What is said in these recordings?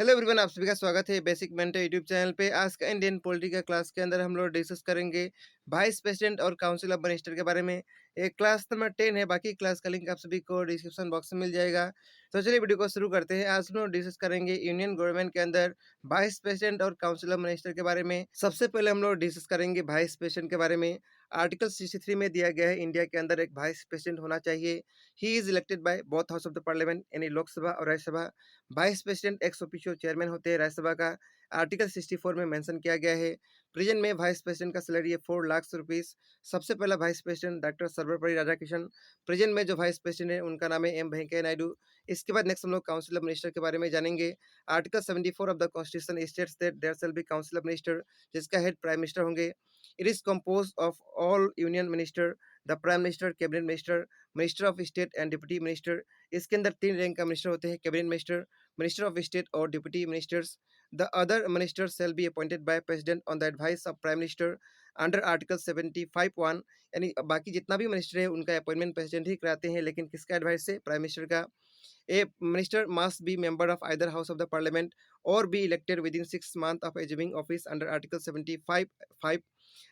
Hello everyone, आप सभी का स्वागत है बेसिक मेंटर यूट्यूब चैनल पे। आज का इंडियन पॉलिटिकल क्लास के अंदर हम लोग डिस्कस करेंगे वाइस प्रेसिडेंट और काउंसिल ऑफ मिनिस्टर के बारे में। ये क्लास नंबर 10 है, बाकी क्लास का लिंक आप सभी को डिस्क्रिप्शन बॉक्स में मिल जाएगा। तो चलिए वीडियो को शुरू करते हैं। आज हम लोग डिस्कस करेंगे यूनियन गवर्नमेंट के अंदर वाइस प्रेसिडेंट और काउंसिल ऑफ मिनिस्टर के बारे में। सबसे पहले हम लोग डिस्कस करेंगे वाइस प्रेसिडेंट के बारे में। आर्टिकल 63 में दिया गया है इंडिया के अंदर एक वाइस प्रेसिडेंट होना चाहिए। He is elected by both house of the parliament, यानी लोकसभा और Rajya Sabha. Vice president ex officio chairman होते हैं राज्यसभा का। आर्टिकल 64 में मेंशन किया गया है। प्रेजेंट में वाइस प्रेसिडेंट का सैलरी है 4 लाख रुपीस। सबसे पहला vice president doctor Sarvepalli Radhakrishnan. Present में जो वाइस प्रेसिडेंट है उनका नाम है एम वेंकैया नायडू। इसके बाद नेक्स्ट हम लोग काउंसिल ऑफ मिनिस्टर के बारे में जानेंगे। Article 74 of the constitution states that there shall be council of minister, जिसका हेड प्राइम मिनिस्टर होंगे। It is compose of all union minister, the prime minister, cabinet minister, minister of state and deputy minister. इसके अंदर 3 rank का minister होते हैं, cabinet minister, Minister of State or Deputy Ministers. The other ministers shall be appointed by President on the advice of Prime Minister under Article 75(1). यानी बाकी जितना भी minister है उनका अपॉइंटमेंट प्रेसिडेंट ही कराते हैं, लेकिन किसका एडवाइस से? प्राइम मिनिस्टर का। A minister must be member of either house of the parliament or be elected within 6 months of assuming office under Article 75(5).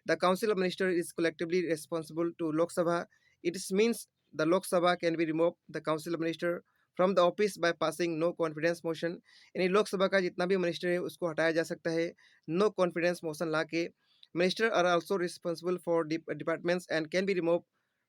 The council of ministers is collectively responsible to Lok Sabha. It means the Lok Sabha can be removed the council of minister from the office by passing no confidence motion. यानी लोकसभा का जितना भी minister है उसको हटाया जा सकता है नो कॉन्फिडेंस मोशन ला के। Minister are also responsible for departments and can be remove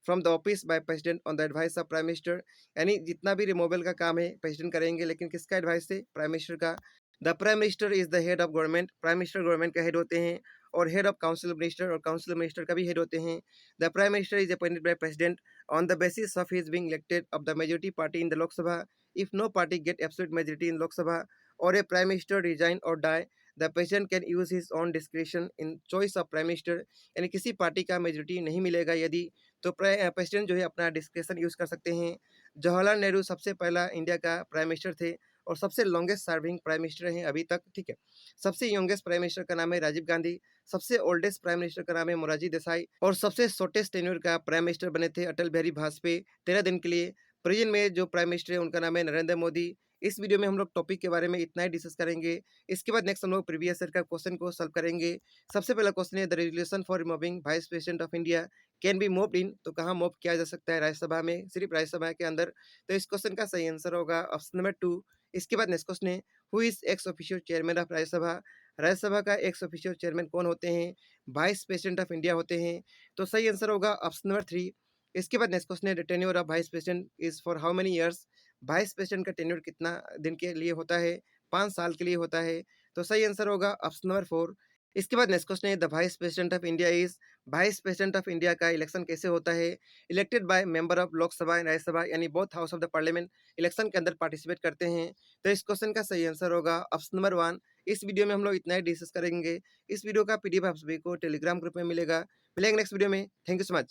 from the office by president on the advice of prime minister. यानी जितना भी रिमूवल का काम है प्रेसिडेंट करेंगे, लेकिन किसका एडवाइस से? प्राइम मिनिस्टर का। The prime minister is the head of government. Prime minister government का हेड होते हैं और हेड ऑफ काउंसिल मिनिस्टर, और काउंसिल मिनिस्टर का भी हेड होते हैं। The prime minister is appointed by president on the basis of his being elected of the majority party in the Lok Sabha. If no party get absolute majority in Lok Sabha or a prime minister resign or die, the president can use his own discretion in choice of prime minister. यानी किसी party का majority नहीं मिलेगा यदि, तो president जो है अपना डिस्क्रेशन यूज कर सकते हैं। जवाहरलाल नेहरू सबसे पहला इंडिया का प्राइम मिनिस्टर थे और सबसे लॉन्गेस्ट सर्विंग प्राइम मिनिस्टर हैं अभी तक, ठीक है। सबसे यंगेस्ट प्राइम मिनिस्टर का नाम है राजीव गांधी। सबसे ओल्डेस्ट प्राइम मिनिस्टर का नाम है मोरारजी देसाई, और सबसे शॉर्टेस्ट टेन्योर का प्राइम मिनिस्टर बने थे अटल बिहारी वाजपेयी, 13 दिन के लिए। प्रेजेंट में जो प्राइम मिनिस्टर है उनका नाम है नरेंद्र मोदी। इस वीडियो में हम लोग टॉपिक के बारे में इतना ही डिस्कस करेंगे। इसके बाद नेक्स्ट हम लोग प्रीवियस ईयर का क्वेश्चन को सॉल्व करेंगे। सबसे पहला क्वेश्चन है, the resolution for removing vice president of India can be moved in. तो कहाँ मूव किया जा सकता है? राज्यसभा में, सिर्फ राज्यसभा के अंदर। तो इस क्वेश्चन का सही आंसर होगा ऑप्शन नंबर 2। इसके बाद नेक्स्ट क्वेश्चन है, who is ex officio chairman of Rajya Sabha. Rajya Sabha का एक्स ऑफिशियो चेयरमैन कौन होते हैं? वाइस प्रेसिडेंट ऑफ इंडिया होते हैं। तो सही आंसर होगा ऑप्शन नंबर 3। इसके बाद नेक्स्ट क्वेश्चन है, the tenure of vice president is for how many years. Vice president का टेन्योर कितना दिन के लिए होता है? 5 साल के लिए होता है। तो सही आंसर होगा ऑप्शन नंबर 4। इसके बाद नेक्स्ट क्वेश्चन है, the vice president of India is. Vice president of India का इलेक्शन कैसे होता है? Elected by member of Lok Sabha and Rajya Sabha, यानी both house of the parliament election के अंदर पार्टिसिपेट करते हैं। तो इस क्वेश्चन का सही आंसर होगा ऑप्शन नंबर 1। इस वीडियो में हम लोग इतना ही डिस्कस करेंगे। इस वीडियो का पीडीएफ आप सभी को टेलीग्राम ग्रुप में मिलेगा। मिलेंगे नेक्स्ट वीडियो में। Thank you so much.